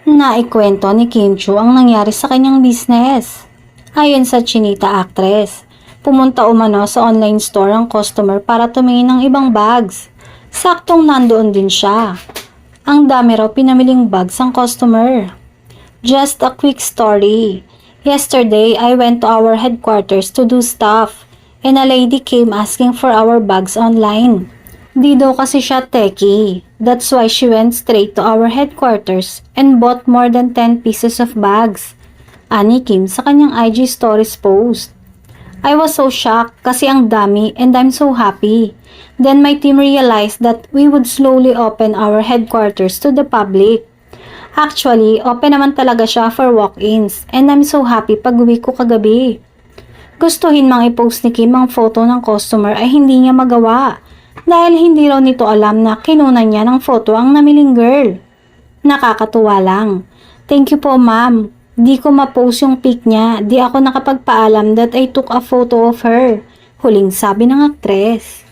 Naikwento ni Kim Chu ang nangyari sa kanyang business. Ayon sa Chinita actress, pumunta umano sa online store ang customer para tumingin ng ibang bags. Saktong nandoon din siya. Ang dami raw pinamiling bags ang customer. Just a quick story. Yesterday, I went to our headquarters to do stuff and a lady came asking for our bags online. Di daw kasi siya techie. That's why she went straight to our headquarters and bought more than 10 pieces of bags. Ani Kim sa kanyang IG stories post. I was so shocked kasi ang dami and I'm so happy. Then my team realized that we would slowly open our headquarters to the public. Actually, open naman talaga siya for walk-ins and I'm so happy pag uwi ko kagabi. Gustuhin mang i-post ni Kim ang photo ng customer ay hindi niya magawa dahil hindi raw nito alam na kinunan niya ng photo ang namiling girl. Nakakatuwa lang. Thank you po ma'am. Di ko ma-post yung pic niya. Di ako nakapagpaalam that I took a photo of her. Huling sabi ng aktres.